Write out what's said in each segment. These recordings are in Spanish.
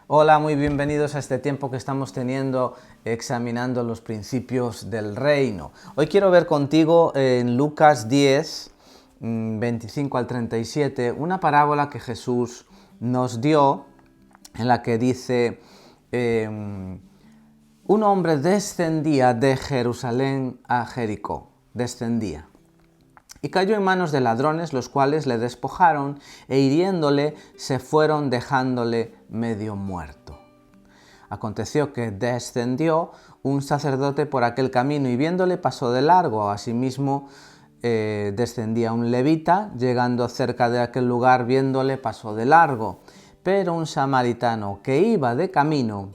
Hola, muy bienvenidos a este tiempo que estamos teniendo examinando los principios del reino. Hoy quiero ver contigo en Lucas 10, 25 al 37, una parábola que Jesús nos dio en la que dice, un hombre descendía de Jerusalén a Jericó, descendía. Y cayó en manos de ladrones, los cuales le despojaron e hiriéndole se fueron dejándole medio muerto. Aconteció que descendió un sacerdote por aquel camino y viéndole pasó de largo. Asimismo descendía un levita, llegando cerca de aquel lugar, viéndole pasó de largo. Pero un samaritano que iba de camino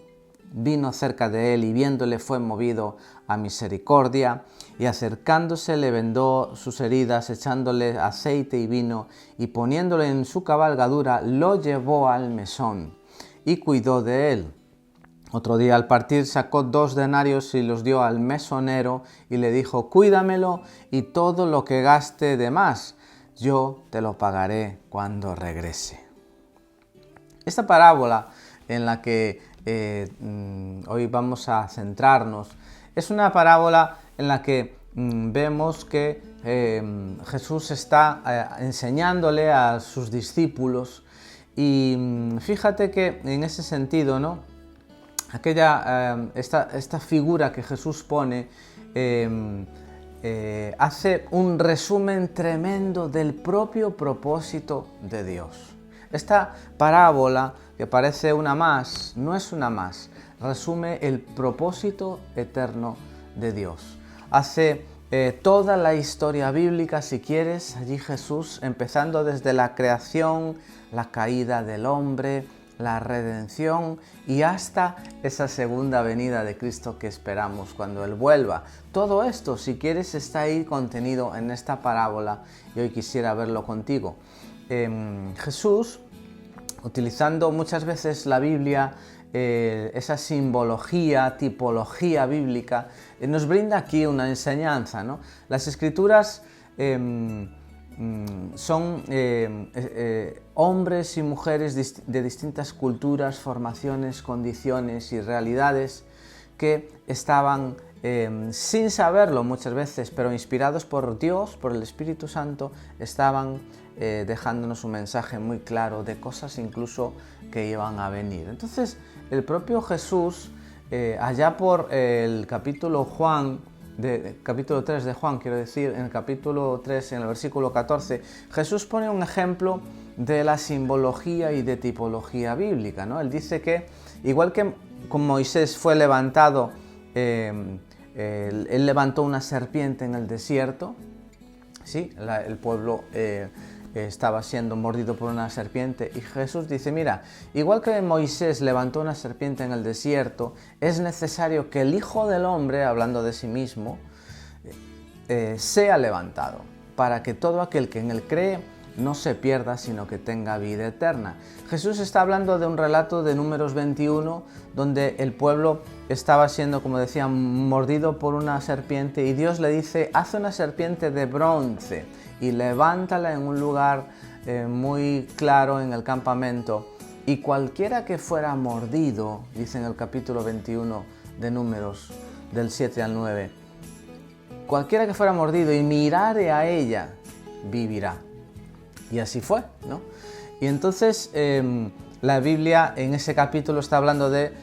vino cerca de él y viéndole fue movido a misericordia y acercándose le vendó sus heridas, echándole aceite y vino y poniéndole en su cabalgadura lo llevó al mesón y cuidó de él. Otro día al partir sacó 2 denarios y los dio al mesonero y le dijo: cuídamelo y todo lo que gaste de más, yo te lo pagaré cuando regrese. Esta parábola en la que hoy vamos a centrarnos es una parábola en la que vemos que Jesús está enseñándole a sus discípulos y fíjate que en ese sentido, ¿no? Esta figura que Jesús pone hace un resumen tremendo del propio propósito de Dios. Esta parábola, que parece una más, no es una más, resume el propósito eterno de Dios. Hace toda la historia bíblica, si quieres, allí Jesús, empezando desde la creación, la caída del hombre, la redención y hasta esa segunda venida de Cristo que esperamos cuando Él vuelva. Todo esto, si quieres, está ahí contenido en esta parábola y hoy quisiera verlo contigo. Jesús, utilizando muchas veces la Biblia, esa simbología, tipología bíblica, nos brinda aquí una enseñanza, ¿no? Las Escrituras son hombres y mujeres de distintas culturas, formaciones, condiciones y realidades que estaban sin saberlo muchas veces, pero inspirados por Dios, por el Espíritu Santo, estaban dejándonos un mensaje muy claro de cosas incluso que iban a venir. Entonces, el propio Jesús, allá por el capítulo 3 de Juan, quiero decir, en el capítulo 3, en el versículo 14, Jesús pone un ejemplo de la simbología y de tipología bíblica, ¿no? Él dice que, igual que con Moisés fue levantado, él levantó una serpiente en el desierto, ¿sí? El pueblo estaba siendo mordido por una serpiente y Jesús dice: mira, igual que Moisés levantó una serpiente en el desierto, es necesario que el Hijo del Hombre, hablando de sí mismo, sea levantado, para que todo aquel que en él cree no se pierda, sino que tenga vida eterna. Jesús está hablando de un relato de Números 21, donde el pueblo estaba siendo, como decía, mordido por una serpiente y Dios le dice: haz una serpiente de bronce y levántala en un lugar muy claro en el campamento, y cualquiera que fuera mordido, dice en el capítulo 21 de Números, del 7 al 9, cualquiera que fuera mordido y mirare a ella, vivirá. Y así fue, ¿no? Y entonces la Biblia en ese capítulo está hablando de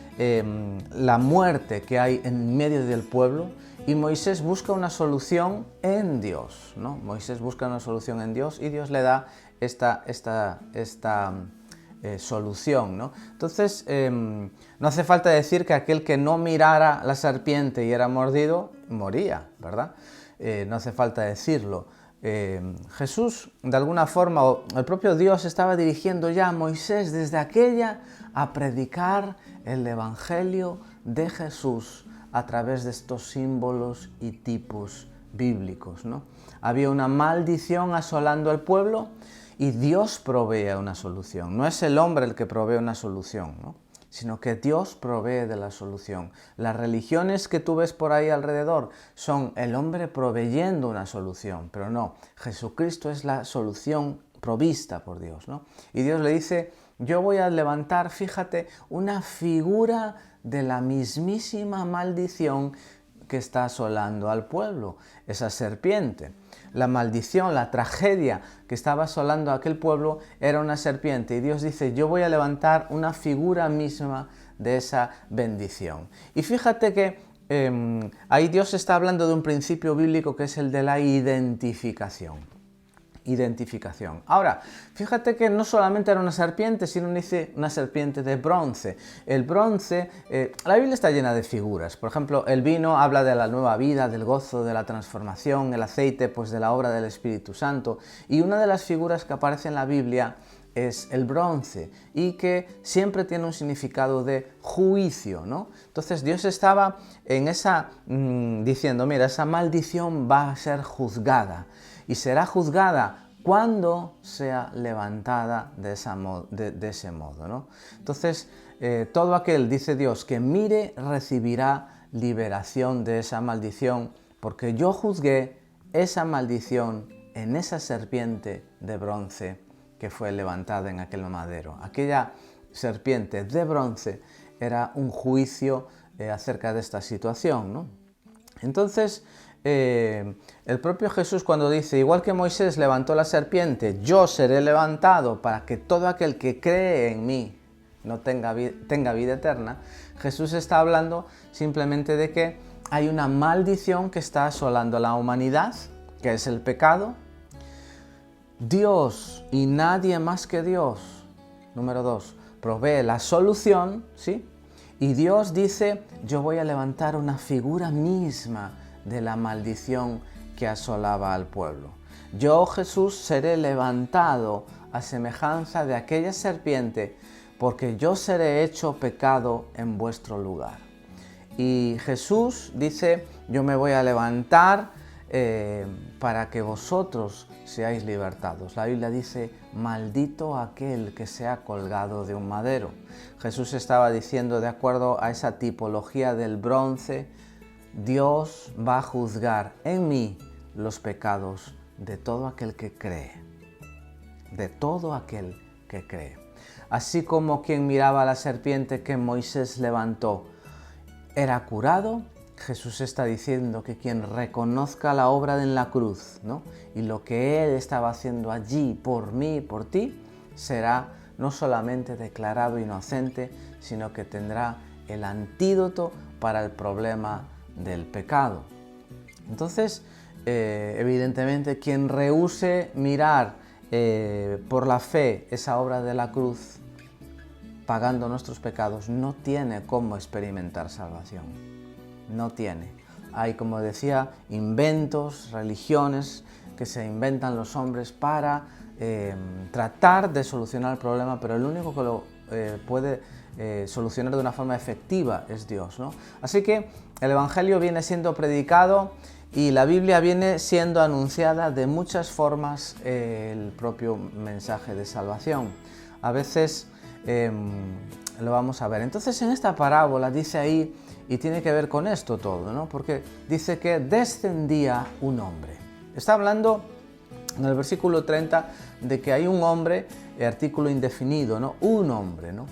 la muerte que hay en medio del pueblo, y Moisés busca una solución en Dios, ¿no? Moisés busca una solución en Dios y Dios le da esta solución, ¿no? Entonces, no hace falta decir que aquel que no mirara la serpiente y era mordido, moría, ¿verdad? No hace falta decirlo. Jesús, de alguna forma, el propio Dios estaba dirigiendo ya a Moisés desde aquella a predicar el Evangelio de Jesús a través de estos símbolos y tipos bíblicos, ¿no? Había una maldición asolando al pueblo y Dios provee una solución. No es el hombre el que provee una solución, ¿no? Sino que Dios provee de la solución. Las religiones que tú ves por ahí alrededor son el hombre proveyendo una solución, pero no, Jesucristo es la solución provista por Dios, ¿no? Y Dios le dice yo voy a levantar, fíjate, una figura de la mismísima maldición que está asolando al pueblo, esa serpiente. La maldición, la tragedia que estaba asolando a aquel pueblo era una serpiente y Dios dice, yo voy a levantar una figura misma de esa bendición. Y fíjate que ahí Dios está hablando de un principio bíblico que es el de la identificación. Ahora, fíjate que no solamente era una serpiente, sino dice una serpiente de bronce. El bronce, la Biblia está llena de figuras. Por ejemplo, el vino habla de la nueva vida, del gozo, de la transformación, el aceite, pues de la obra del Espíritu Santo. Y una de las figuras que aparece en la Biblia es el bronce y que siempre tiene un significado de juicio, ¿no? Entonces Dios estaba en esa, diciendo, mira, esa maldición va a ser juzgada y será juzgada cuando sea levantada de ese modo, ¿no? Entonces, todo aquel, dice Dios, que mire recibirá liberación de esa maldición, porque yo juzgué esa maldición en esa serpiente de bronce que fue levantada en aquel madero. Aquella serpiente de bronce era un juicio acerca de esta situación, ¿no? Entonces, el propio Jesús cuando dice, igual que Moisés levantó la serpiente, yo seré levantado para que todo aquel que cree en mí no tenga vida eterna, Jesús está hablando simplemente de que hay una maldición que está asolando a la humanidad, que es el pecado. Dios y nadie más que Dios, número 2, provee la solución, ¿sí? Y Dios dice, yo voy a levantar una figura misma de la maldición que asolaba al pueblo. Yo, Jesús, seré levantado a semejanza de aquella serpiente, porque yo seré hecho pecado en vuestro lugar. Y Jesús dice, yo me voy a levantar para que vosotros seáis libertados. La Biblia dice, maldito aquel que sea colgado de un madero. Jesús estaba diciendo, de acuerdo a esa tipología del bronce, Dios va a juzgar en mí los pecados de todo aquel que cree. De todo aquel que cree. Así como quien miraba a la serpiente que Moisés levantó era curado, Jesús está diciendo que quien reconozca la obra en la cruz, ¿no? Y lo que Él estaba haciendo allí por mí y por ti, será no solamente declarado inocente, sino que tendrá el antídoto para el problema del pecado. Entonces, evidentemente, quien rehúse mirar por la fe esa obra de la cruz, pagando nuestros pecados, no tiene cómo experimentar salvación. No tiene. Hay, como decía, inventos, religiones que se inventan los hombres para tratar de solucionar el problema, pero el único que lo puede solucionar de una forma efectiva es Dios, ¿no? Así que el Evangelio viene siendo predicado y la Biblia viene siendo anunciada de muchas formas, el propio mensaje de salvación. A veces lo vamos a ver. Entonces, en esta parábola dice ahí, y tiene que ver con esto todo, ¿no? Porque dice que descendía un hombre. Está hablando en el versículo 30 de que hay un hombre, artículo indefinido, ¿no? Un hombre, ¿no?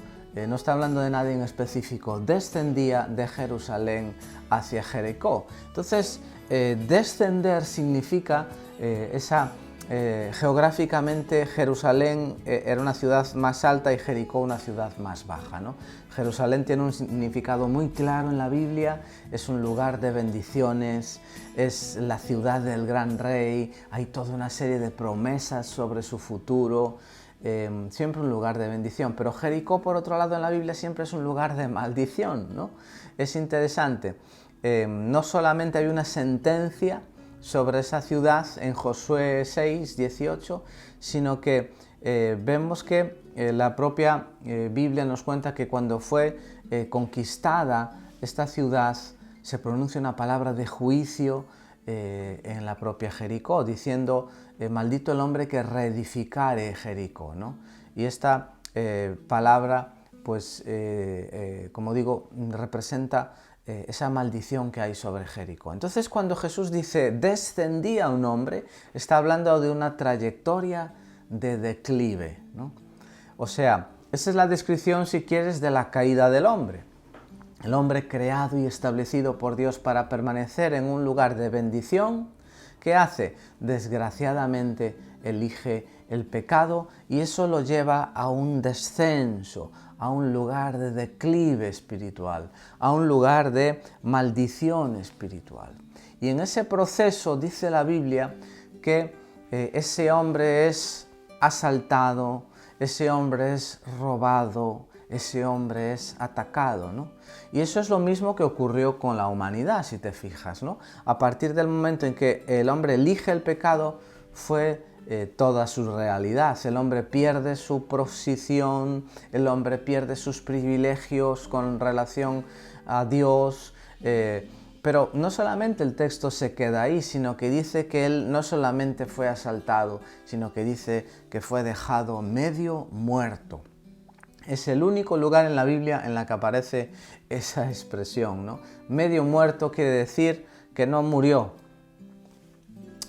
No está hablando de nadie en específico. Descendía de Jerusalén hacia Jericó. Entonces, descender significa geográficamente Jerusalén era una ciudad más alta y Jericó una ciudad más baja, ¿no? Jerusalén tiene un significado muy claro en la Biblia, es un lugar de bendiciones, es la ciudad del gran rey, hay toda una serie de promesas sobre su futuro, siempre un lugar de bendición. Pero Jericó, por otro lado, en la Biblia siempre es un lugar de maldición, ¿no? Es interesante, no solamente hay una sentencia sobre esa ciudad en Josué 6, 18, sino que vemos que la propia Biblia nos cuenta que cuando fue conquistada esta ciudad se pronuncia una palabra de juicio en la propia Jericó, diciendo maldito el hombre que reedificare Jericó, ¿no? Y esta palabra, pues, como digo, representa esa maldición que hay sobre Jericó. Entonces, cuando Jesús dice descendía un hombre, está hablando de una trayectoria de declive, ¿no? O sea, Esa es la descripción, si quieres, de la caída del hombre. El hombre creado y establecido por Dios para permanecer en un lugar de bendición, ¿qué hace? Desgraciadamente elige el pecado y eso lo lleva a un descenso, a un lugar de declive espiritual, a un lugar de maldición espiritual. Y en ese proceso dice la Biblia que ese hombre es asaltado, ese hombre es robado, ese hombre es atacado, ¿no? Y eso es lo mismo que ocurrió con la humanidad, si te fijas, ¿no? A partir del momento en que el hombre elige el pecado, fue toda su realidad. El hombre pierde su posición, el hombre pierde sus privilegios con relación a Dios, pero no solamente el texto se queda ahí, sino que dice que él no solamente fue asaltado, sino que dice que fue dejado medio muerto. Es el único lugar en la Biblia en la que aparece esa expresión, ¿no? Medio muerto quiere decir que no murió,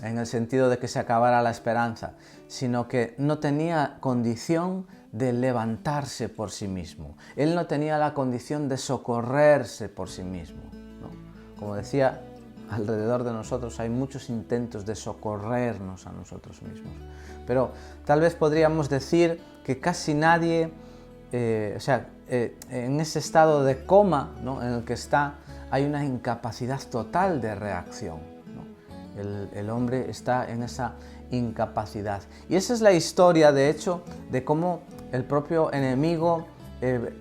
en el sentido de que se acabara la esperanza, sino que no tenía condición de levantarse por sí mismo. Él no tenía la condición de socorrerse por sí mismo, ¿no? Como decía, alrededor de nosotros hay muchos intentos de socorrernos a nosotros mismos. Pero tal vez podríamos decir que casi nadie, en ese estado de coma, ¿no?, en el que está, hay una incapacidad total de reacción, ¿no? El hombre está en esa incapacidad. Y esa es la historia, de hecho, de cómo el propio enemigo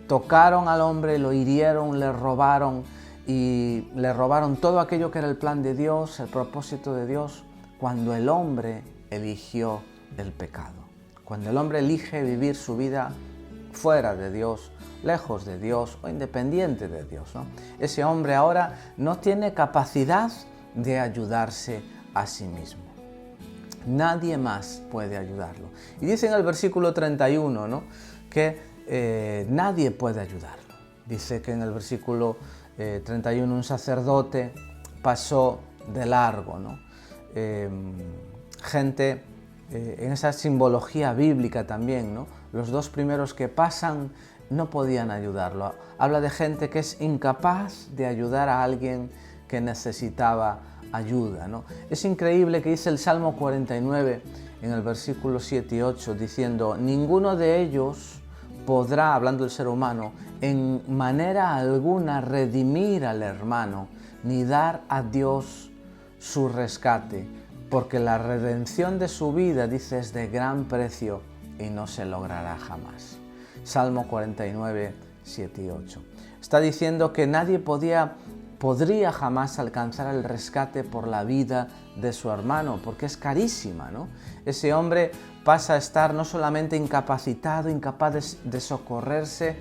tocaron al hombre, lo hirieron, le robaron todo aquello que era el plan de Dios, el propósito de Dios, cuando el hombre eligió el pecado. Cuando el hombre elige vivir su vida fuera de Dios, lejos de Dios o independiente de Dios, ¿no? Ese hombre ahora no tiene capacidad de ayudarse a sí mismo. Nadie más puede ayudarlo. Y dice en el versículo 31, ¿no?, que nadie puede ayudarlo. Dice que en el versículo 31 un sacerdote pasó de largo, ¿no? Gente, en esa simbología bíblica también, ¿no?, los dos primeros que pasan no podían ayudarlo. Habla de gente que es incapaz de ayudar a alguien que necesitaba ayuda, ¿no? Es increíble que dice el Salmo 49 en el versículo 7 y 8 diciendo: ninguno de ellos podrá, hablando del ser humano, en manera alguna redimir al hermano, ni dar a Dios su rescate, porque la redención de su vida, dice, es de gran precio y no se logrará jamás. Salmo 49, 7 y 8. Está diciendo que nadie podría jamás alcanzar el rescate por la vida de su hermano, porque es carísima, ¿no? Ese hombre pasa a estar no solamente incapacitado, incapaz de socorrerse,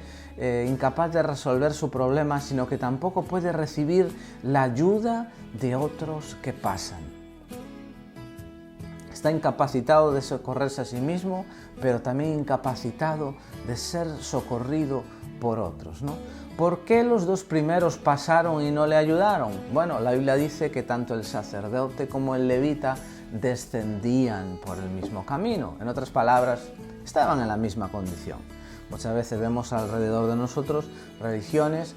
incapaz de resolver su problema, sino que tampoco puede recibir la ayuda de otros que pasan. Está incapacitado de socorrerse a sí mismo, pero también incapacitado de ser socorrido por otros, ¿no? ¿Por qué los dos primeros pasaron y no le ayudaron? Bueno, la Biblia dice que tanto el sacerdote como el levita descendían por el mismo camino. En otras palabras, estaban en la misma condición. Muchas veces vemos alrededor de nosotros religiones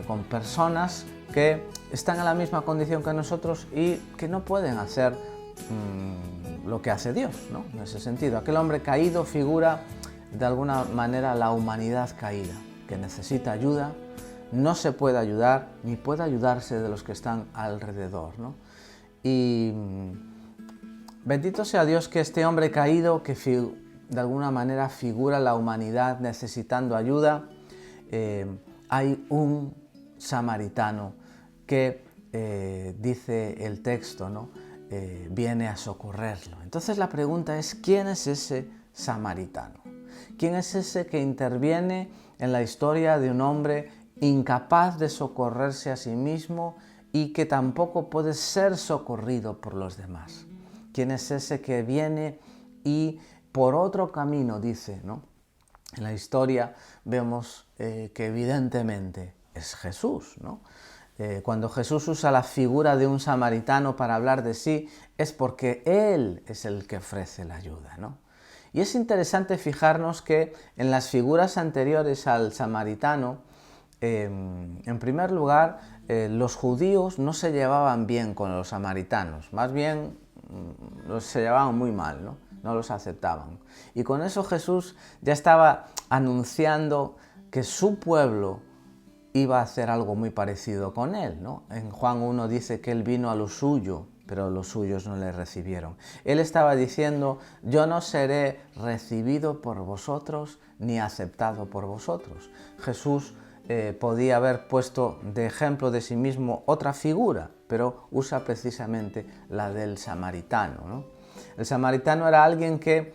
con personas que están en la misma condición que nosotros y que no pueden hacer lo que hace Dios, ¿no? En ese sentido, aquel hombre caído figura de alguna manera la humanidad caída, que necesita ayuda, no se puede ayudar ni puede ayudarse de los que están alrededor, ¿no? Y bendito sea Dios que este hombre caído, que de alguna manera figura la humanidad necesitando ayuda, hay un samaritano que dice el texto, ¿no?, viene a socorrerlo. Entonces la pregunta es: ¿quién es ese samaritano? ¿Quién es ese que interviene en la historia de un hombre incapaz de socorrerse a sí mismo y que tampoco puede ser socorrido por los demás? ¿Quién es ese que viene y por otro camino, dice, ¿no? En la historia vemos que evidentemente es Jesús, ¿no? Cuando Jesús usa la figura de un samaritano para hablar de sí, es porque Él es el que ofrece la ayuda, ¿no? Y es interesante fijarnos que en las figuras anteriores al samaritano, en primer lugar, los judíos no se llevaban bien con los samaritanos, más bien se llevaban muy mal, ¿no? No los aceptaban. Y con eso Jesús ya estaba anunciando que su pueblo iba a hacer algo muy parecido con él, ¿no? En Juan 1 dice que él vino a lo suyo, pero los suyos no le recibieron. Él estaba diciendo, yo no seré recibido por vosotros ni aceptado por vosotros. Jesús podía haber puesto de ejemplo de sí mismo otra figura, pero usa precisamente la del samaritano, ¿no? El samaritano era alguien que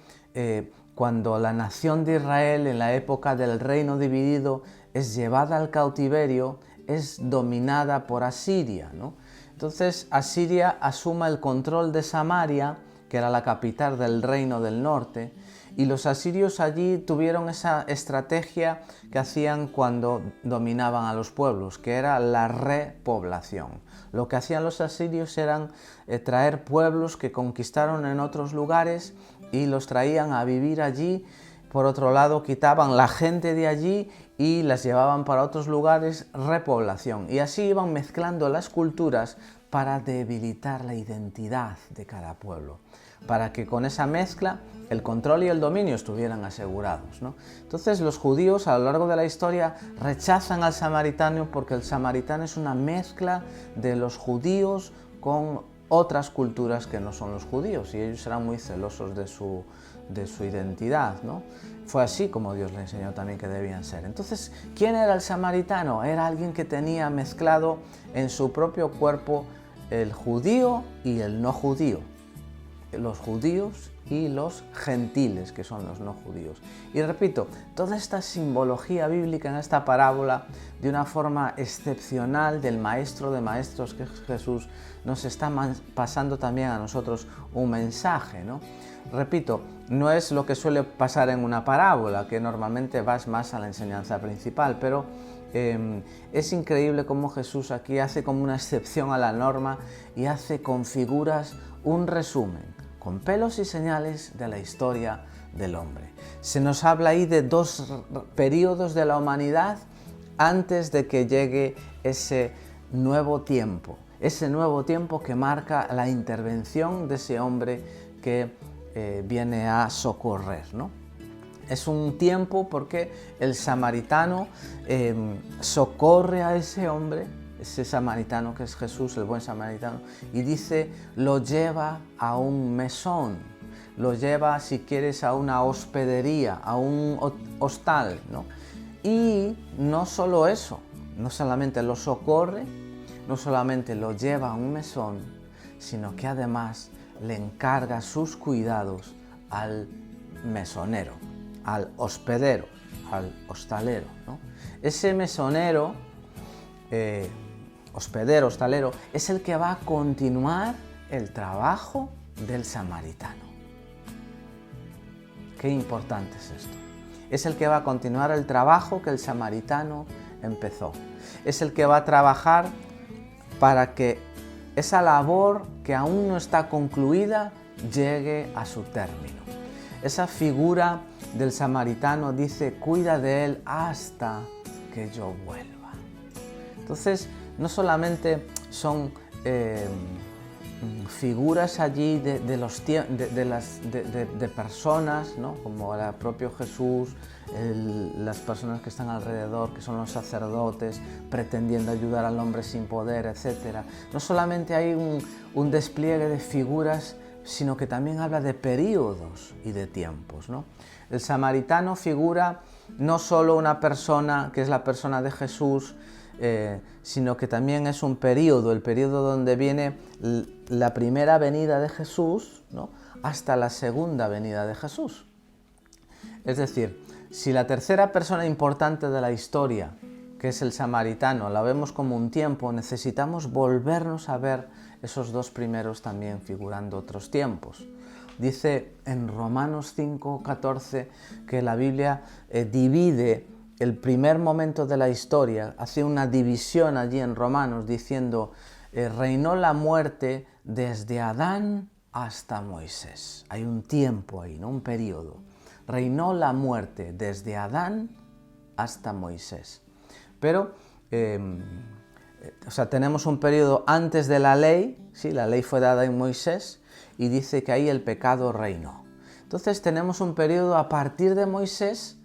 cuando la nación de Israel en la época del reino dividido es llevada al cautiverio, es dominada por Asiria, ¿no? Entonces Asiria asuma el control de Samaria, que era la capital del reino del norte, y los asirios allí tuvieron esa estrategia que hacían cuando dominaban a los pueblos, que era la repoblación. Lo que hacían los asirios eran traer pueblos que conquistaron en otros lugares y los traían a vivir allí. Por otro lado, quitaban la gente de allí y las llevaban para otros lugares, repoblación. Y así iban mezclando las culturas para debilitar la identidad de cada pueblo, para que con esa mezcla el control y el dominio estuvieran asegurados, ¿no? Entonces los judíos a lo largo de la historia rechazan al samaritano porque el samaritano es una mezcla de los judíos con otras culturas que no son los judíos y ellos eran muy celosos de su identidad, ¿no? Fue así como Dios le enseñó también que debían ser. Entonces, ¿quién era el samaritano? Era alguien que tenía mezclado en su propio cuerpo el judío y el no judío, los judíos y los gentiles, que son los no judíos. Y repito, toda esta simbología bíblica en esta parábola, de una forma excepcional del Maestro de Maestros que es Jesús, nos está pasando también a nosotros un mensaje, ¿no? Repito, no es lo que suele pasar en una parábola, que normalmente vas más a la enseñanza principal, pero es increíble cómo Jesús aquí hace como una excepción a la norma y hace con figuras un resumen, con pelos y señales de la historia del hombre. Se nos habla ahí de dos periodos de la humanidad antes de que llegue ese nuevo tiempo que marca la intervención de ese hombre que viene a socorrer, ¿no? Es un tiempo porque el samaritano socorre a ese hombre, ese samaritano que es Jesús, el buen samaritano, y dice, lo lleva a un mesón, lo lleva, si quieres, a una hospedería, a un hostal, ¿no? Y no solo eso, no solamente lo socorre, no solamente lo lleva a un mesón, sino que además le encarga sus cuidados al mesonero, al hospedero, al hostalero, ¿no? Ese mesonero, hospedero, hostalero, es el que va a continuar el trabajo del samaritano. Qué importante es esto. Es el que va a continuar el trabajo que el samaritano empezó. Es el que va a trabajar para que esa labor que aún no está concluida llegue a su término. Esa figura del samaritano dice, cuida de él hasta que yo vuelva. Entonces, no solamente son figuras allí de personas, ¿no? Como el propio Jesús, las personas que están alrededor, que son los sacerdotes, pretendiendo ayudar al hombre sin poder, etc. No solamente hay un despliegue de figuras, sino que también habla de períodos y de tiempos, ¿no? El samaritano figura no solo una persona, que es la persona de Jesús, sino que también es un periodo, el periodo donde viene la primera venida de Jesús, ¿no? Hasta la segunda venida de Jesús. Es decir, si la tercera persona importante de la historia, que es el samaritano, la vemos como un tiempo, necesitamos volvernos a ver esos dos primeros también figurando otros tiempos. Dice en Romanos 5:14 que la Biblia divide el primer momento de la historia, hace una división allí en Romanos diciendo, reinó la muerte desde Adán hasta Moisés. Hay un tiempo ahí, ¿no? Un periodo. reinó la muerte desde Adán hasta Moisés. Pero, tenemos un periodo antes de la ley, ¿sí? La ley fue dada en Moisés y dice que ahí el pecado reinó. Entonces tenemos un periodo a partir de Moisés,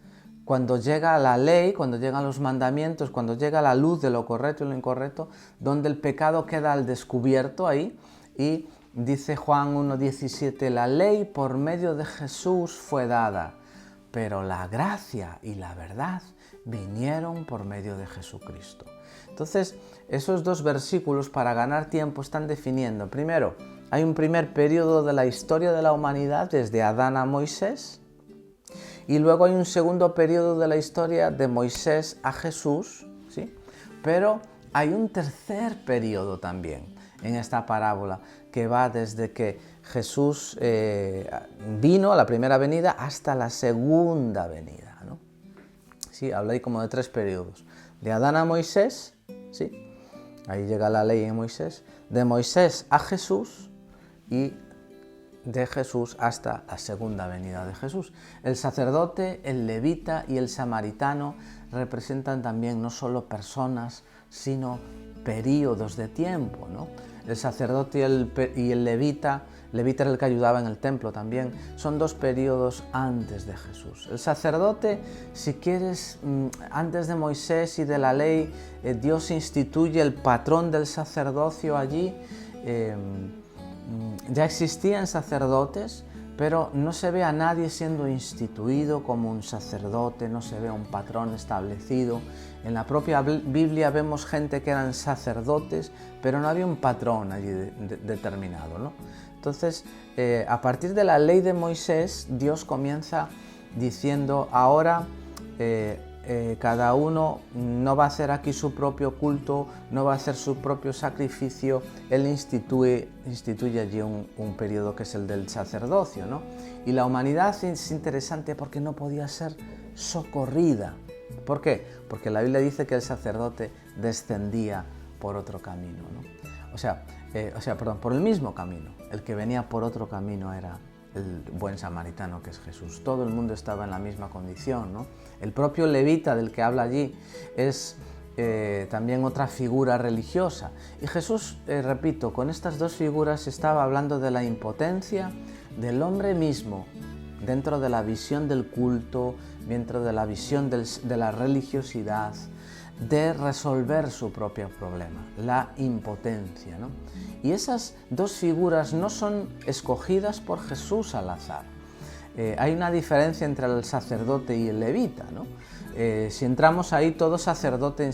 cuando llega la ley, cuando llegan los mandamientos, cuando llega la luz de lo correcto y lo incorrecto, donde el pecado queda al descubierto ahí, y dice Juan 1:17, la ley por medio de Jesús fue dada, pero la gracia y la verdad vinieron por medio de Jesucristo. Entonces, esos dos versículos, para ganar tiempo, están definiendo, primero, hay un primer periodo de la historia de la humanidad, desde Adán a Moisés, y luego hay un segundo periodo de la historia de Moisés a Jesús, ¿sí? Pero hay un tercer periodo también en esta parábola, que va desde que Jesús vino a la primera venida hasta la segunda venida, ¿no? Sí, habla ahí como de tres periodos. De Adán a Moisés, ¿sí? Ahí llega la ley en Moisés. De Moisés a Jesús y de Jesús hasta la segunda venida de Jesús. El sacerdote, el levita y el samaritano representan también no solo personas, sino períodos de tiempo, ¿no? El sacerdote y el levita era el que ayudaba en el templo también, son dos periodos antes de Jesús. El sacerdote, si quieres, antes de Moisés y de la ley, Dios instituye el patrón del sacerdocio allí. Ya existían sacerdotes, pero no se ve a nadie siendo instituido como un sacerdote, no se ve un patrón establecido. En la propia Biblia vemos gente que eran sacerdotes, pero no había un patrón allí determinado, ¿no? Entonces, a partir de la ley de Moisés, Dios comienza diciendo, ahora cada uno no va a hacer aquí su propio culto, no va a hacer su propio sacrificio. Él instituye allí un periodo que es el del sacerdocio, ¿no? Y la humanidad es interesante porque no podía ser socorrida. ¿Por qué? Porque la Biblia dice que el sacerdote descendía por otro camino, ¿no? Por el mismo camino. El que venía por otro camino era el buen samaritano, que es Jesús. Todo el mundo estaba en la misma condición, ¿no? El propio levita del que habla allí es también otra figura religiosa. Y Jesús, repito, con estas dos figuras estaba hablando de la impotencia del hombre mismo dentro de la visión del culto, dentro de la visión de la religiosidad, de resolver su propio problema, la impotencia, ¿no? Y esas dos figuras no son escogidas por Jesús al azar. Hay una diferencia entre el sacerdote y el levita, ¿no? Si entramos ahí, todo sacerdote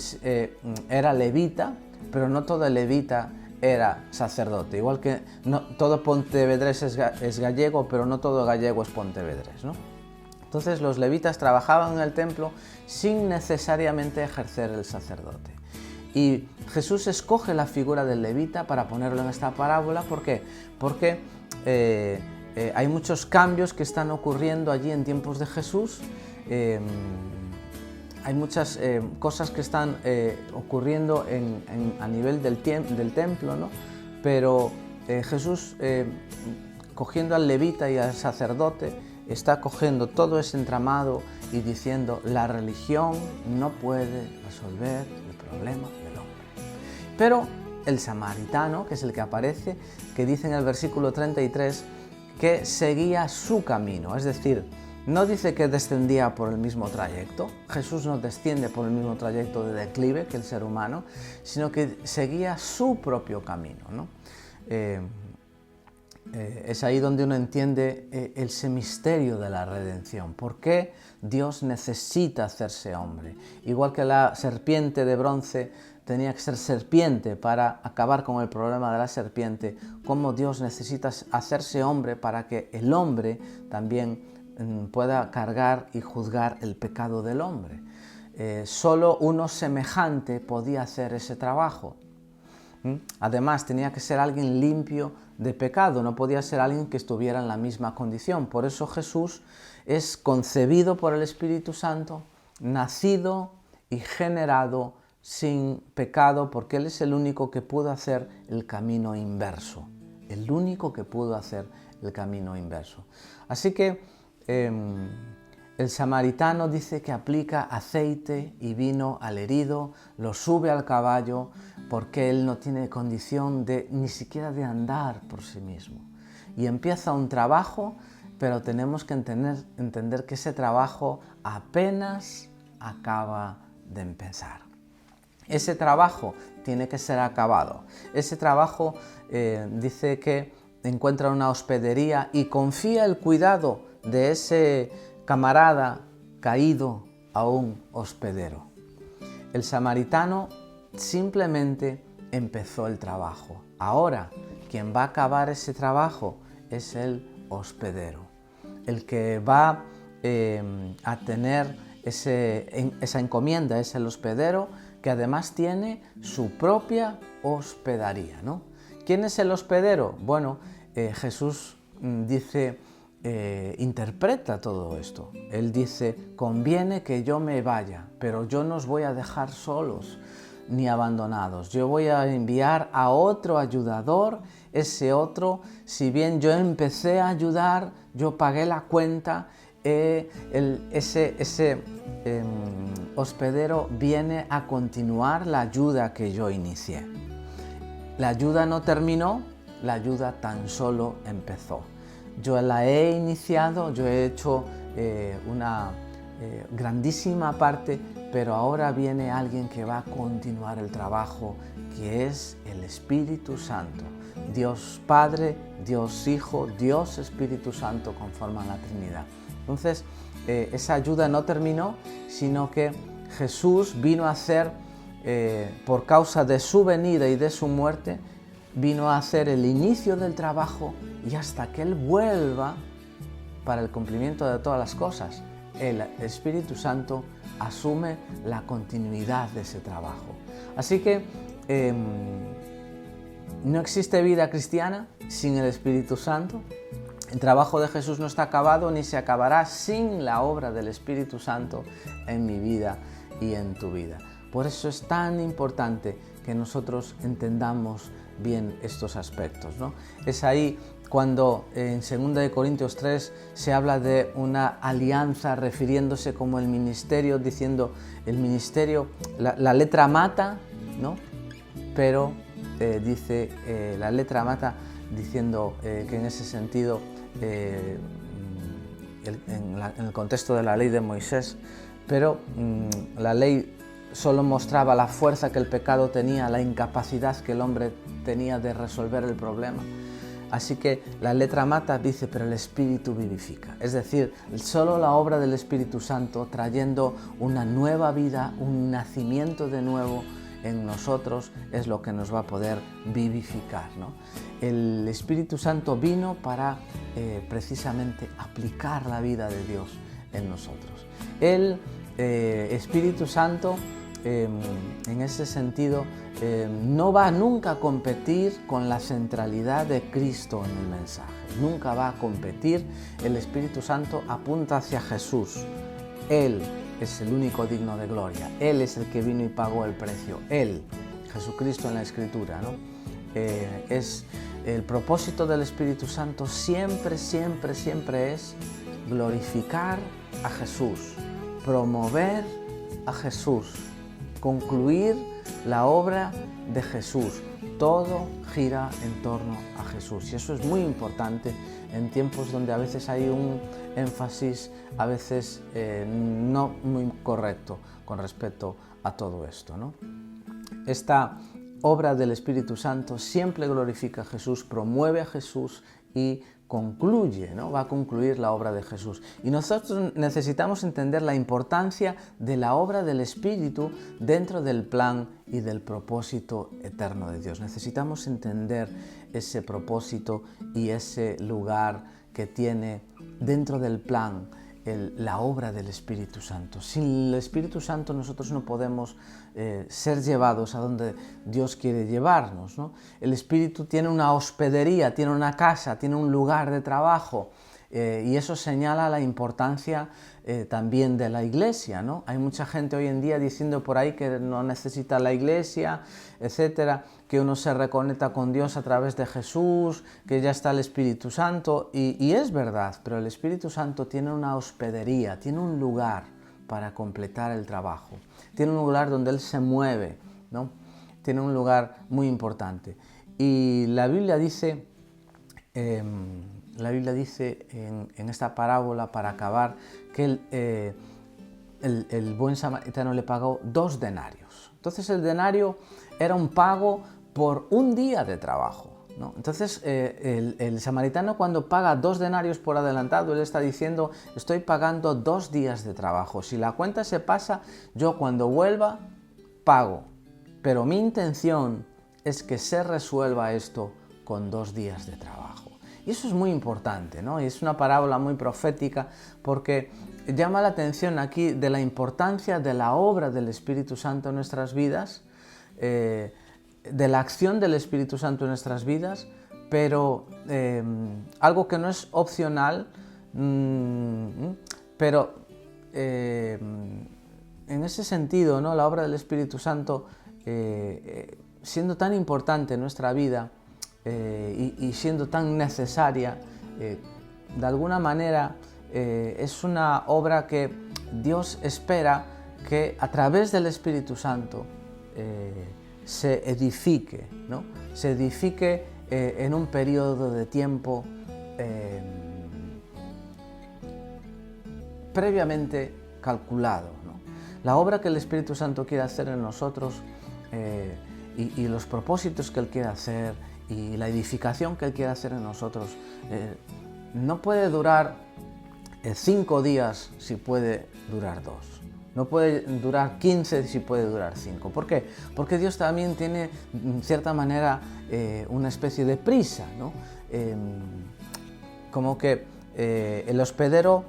era levita, pero no todo levita era sacerdote. Igual que todo pontevedrés es gallego, pero no todo gallego es pontevedrés, ¿no? Entonces los levitas trabajaban en el templo sin necesariamente ejercer el sacerdote. Y Jesús escoge la figura del levita para ponerlo en esta parábola. ¿Por qué? Porque hay muchos cambios que están ocurriendo allí en tiempos de Jesús. Hay muchas cosas que están ocurriendo a nivel del templo, ¿no? Pero Jesús, cogiendo al levita y al sacerdote, está cogiendo todo ese entramado y diciendo, la religión no puede resolver el problema del hombre. Pero el samaritano, que es el que aparece, que dice en el versículo 33 que seguía su camino, es decir, no dice que descendía por el mismo trayecto. Jesús no desciende por el mismo trayecto de declive que el ser humano, sino que seguía su propio camino, ¿no? Es ahí donde uno entiende ese misterio de la redención. ¿Por qué Dios necesita hacerse hombre? Igual que la serpiente de bronce tenía que ser serpiente para acabar con el problema de la serpiente, cómo Dios necesita hacerse hombre para que el hombre también pueda cargar y juzgar el pecado del hombre. Solo uno semejante podía hacer ese trabajo. Además, tenía que ser alguien limpio de pecado, no podía ser alguien que estuviera en la misma condición. Por eso Jesús es concebido por el Espíritu Santo, nacido y generado sin pecado, porque Él es el único que pudo hacer el camino inverso. El único que pudo hacer el camino inverso. Así que El samaritano dice que aplica aceite y vino al herido, lo sube al caballo porque él no tiene condición ni siquiera de andar por sí mismo. Y empieza un trabajo, pero tenemos que entender que ese trabajo apenas acaba de empezar. Ese trabajo tiene que ser acabado. Ese trabajo dice que encuentra una hospedería y confía el cuidado de ese camarada caído a un hospedero. El samaritano simplemente empezó el trabajo. Ahora, quien va a acabar ese trabajo es el hospedero. El que va a tener esa encomienda es el hospedero, que además tiene su propia hospedaría, ¿no? ¿Quién es el hospedero? Bueno, Jesús dice, interpreta todo esto. Él dice, conviene que yo me vaya, pero yo no os voy a dejar solos ni abandonados. Yo voy a enviar a otro ayudador. Ese otro, si bien yo empecé a ayudar, yo pagué la cuenta, ese hospedero viene a continuar la ayuda que yo inicié. La ayuda no terminó, la ayuda tan solo empezó. Yo la he iniciado, yo he hecho una grandísima parte, pero ahora viene alguien que va a continuar el trabajo, que es el Espíritu Santo. Dios Padre, Dios Hijo, Dios Espíritu Santo conforman la Trinidad. Entonces, esa ayuda no terminó, sino que Jesús vino a hacer, por causa de su venida y de su muerte, vino a hacer el inicio del trabajo, y hasta que Él vuelva para el cumplimiento de todas las cosas, el Espíritu Santo asume la continuidad de ese trabajo. Así que no existe vida cristiana sin el Espíritu Santo. El trabajo de Jesús no está acabado ni se acabará sin la obra del Espíritu Santo en mi vida y en tu vida. Por eso es tan importante que nosotros entendamos bien estos aspectos, ¿no? Es ahí cuando en 2 Corintios 3 se habla de una alianza refiriéndose como el ministerio, diciendo el ministerio, la letra mata, ¿no? Pero dice la letra mata diciendo que en ese sentido, en el contexto de la ley de Moisés, pero la ley solo mostraba la fuerza que el pecado tenía, la incapacidad que el hombre tenía de resolver el problema. Así que la letra mata, dice, pero el Espíritu vivifica. Es decir, solo la obra del Espíritu Santo trayendo una nueva vida, un nacimiento de nuevo en nosotros es lo que nos va a poder vivificar, ¿no? El Espíritu Santo vino para precisamente aplicar la vida de Dios en nosotros. El Espíritu Santo, en ese sentido, no va nunca a competir con la centralidad de Cristo en el mensaje. Nunca va a competir. El Espíritu Santo apunta hacia Jesús. Él es el único digno de gloria. Él es el que vino y pagó el precio. Él, Jesucristo en la Escritura, ¿no? Es el propósito del Espíritu Santo siempre, siempre, siempre es glorificar a Jesús, promover a Jesús, concluir la obra de Jesús. Todo gira en torno a Jesús, y eso es muy importante en tiempos donde a veces hay un énfasis a veces no muy correcto con respecto a todo esto, ¿no? Esta obra del Espíritu Santo siempre glorifica a Jesús, promueve a Jesús y concluye, ¿no? Va a concluir la obra de Jesús. Y nosotros necesitamos entender la importancia de la obra del Espíritu dentro del plan y del propósito eterno de Dios. Necesitamos entender ese propósito y ese lugar que tiene dentro del plan la obra del Espíritu Santo. Sin el Espíritu Santo nosotros no podemos ser llevados a donde Dios quiere llevarnos, ¿no? El Espíritu tiene una hospedería, tiene una casa, tiene un lugar de trabajo. Y eso señala la importancia también de la iglesia, ¿no? Hay mucha gente hoy en día diciendo por ahí que no necesita la iglesia, etcétera, que uno se reconecta con Dios a través de Jesús, que ya está el Espíritu Santo, y es verdad, pero el Espíritu Santo tiene una hospedería, tiene un lugar para completar el trabajo, tiene un lugar donde Él se mueve, ¿no? Tiene un lugar muy importante. Y la Biblia dice en esta parábola, para acabar, que el buen samaritano le pagó 2 denarios. Entonces el denario era un pago por un día de trabajo, ¿no? Entonces el samaritano, cuando paga 2 denarios por adelantado, él está diciendo: estoy pagando 2 días de trabajo. Si la cuenta se pasa, yo cuando vuelva pago. Pero mi intención es que se resuelva esto con 2 días de trabajo. Y eso es muy importante, ¿no? Y es una parábola muy profética, porque llama la atención aquí de la importancia de la obra del Espíritu Santo en nuestras vidas, de la acción del Espíritu Santo en nuestras vidas, pero algo que no es opcional, pero en ese sentido, ¿no? La obra del Espíritu Santo, siendo tan importante en nuestra vida, y siendo tan necesaria, de alguna manera es una obra que Dios espera que a través del Espíritu Santo se edifique, ¿no? Se edifique en un periodo de tiempo previamente calculado, ¿no? La obra que el Espíritu Santo quiere hacer en nosotros, y los propósitos que Él quiere hacer, y la edificación que Él quiere hacer en nosotros, no puede durar 5 días si puede durar 2. No puede durar 15 si puede durar 5. ¿Por qué? Porque Dios también tiene, en cierta manera, una especie de prisa, ¿no? Como que el hospedero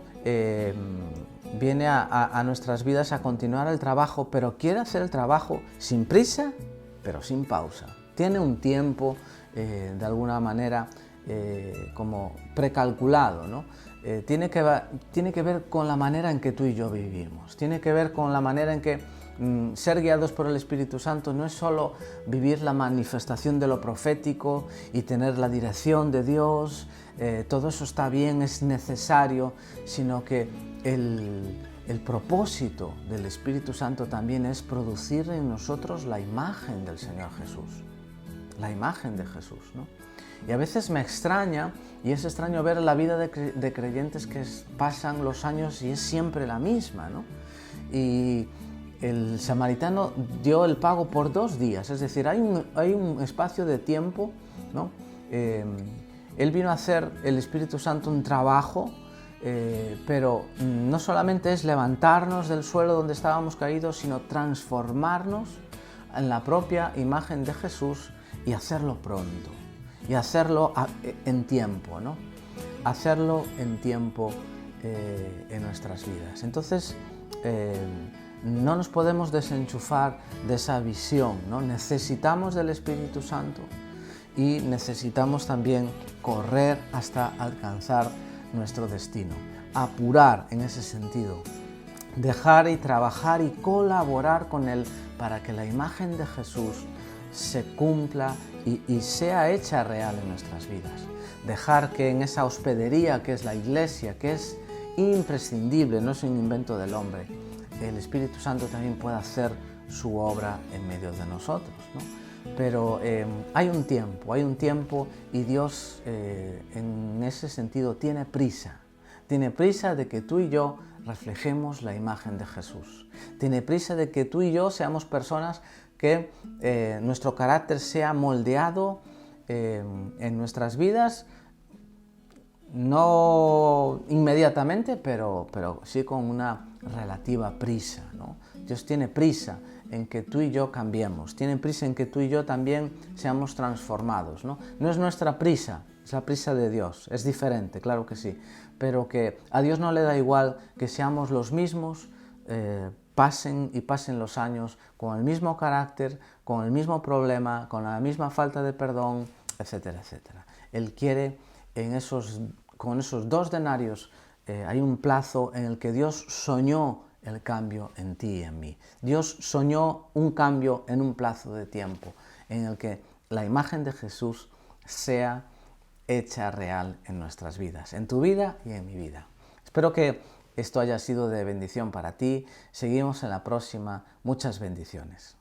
viene a nuestras vidas a continuar el trabajo, pero quiere hacer el trabajo sin prisa, pero sin pausa. Tiene un tiempo, de alguna manera, como precalculado, ¿no? Tiene que ver con la manera en que tú y yo vivimos. Tiene que ver con la manera en que ser guiados por el Espíritu Santo no es solo vivir la manifestación de lo profético y tener la dirección de Dios. Todo eso está bien, es necesario, sino que el propósito del Espíritu Santo también es producir en nosotros la imagen del Señor Jesús. La imagen de Jesús, ¿no? Y a veces me extraña, y es extraño ver la vida de creyentes que pasan los años y es siempre la misma, ¿no? Y el samaritano dio el pago por 2 días, es decir, hay un espacio de tiempo, ¿no? Él vino a hacer, el Espíritu Santo, un trabajo, pero no solamente es levantarnos del suelo donde estábamos caídos, sino transformarnos en la propia imagen de Jesús, y hacerlo pronto, y hacerlo en tiempo, ¿no? Hacerlo en tiempo en nuestras vidas. Entonces, no nos podemos desenchufar de esa visión, ¿no? Necesitamos del Espíritu Santo y necesitamos también correr hasta alcanzar nuestro destino. Apurar en ese sentido. Dejar y trabajar y colaborar con Él para que la imagen de Jesús se cumpla y sea hecha real en nuestras vidas. Dejar que en esa hospedería que es la iglesia, que es imprescindible, no es un invento del hombre, el Espíritu Santo también pueda hacer su obra en medio de nosotros, ¿no? Pero hay un tiempo y Dios en ese sentido tiene prisa de que tú y yo reflejemos la imagen de Jesús. Tiene prisa de que tú y yo seamos personas que nuestro carácter sea moldeado en nuestras vidas, no inmediatamente, pero sí con una relativa prisa, ¿no? Dios tiene prisa en que tú y yo cambiemos, tiene prisa en que tú y yo también seamos transformados, ¿no? No es nuestra prisa, es la prisa de Dios, es diferente, claro que sí, pero que a Dios no le da igual que seamos los mismos, pasen los años con el mismo carácter, con el mismo problema, con la misma falta de perdón, etcétera, etcétera. Él quiere en esos con esos 2 denarios, hay un plazo en el que Dios soñó el cambio en ti y en mí. Dios soñó un cambio en un plazo de tiempo en el que la imagen de Jesús sea hecha real en nuestras vidas, en tu vida y en mi vida. Espero que esto haya sido de bendición para ti. Seguimos en la próxima. Muchas bendiciones.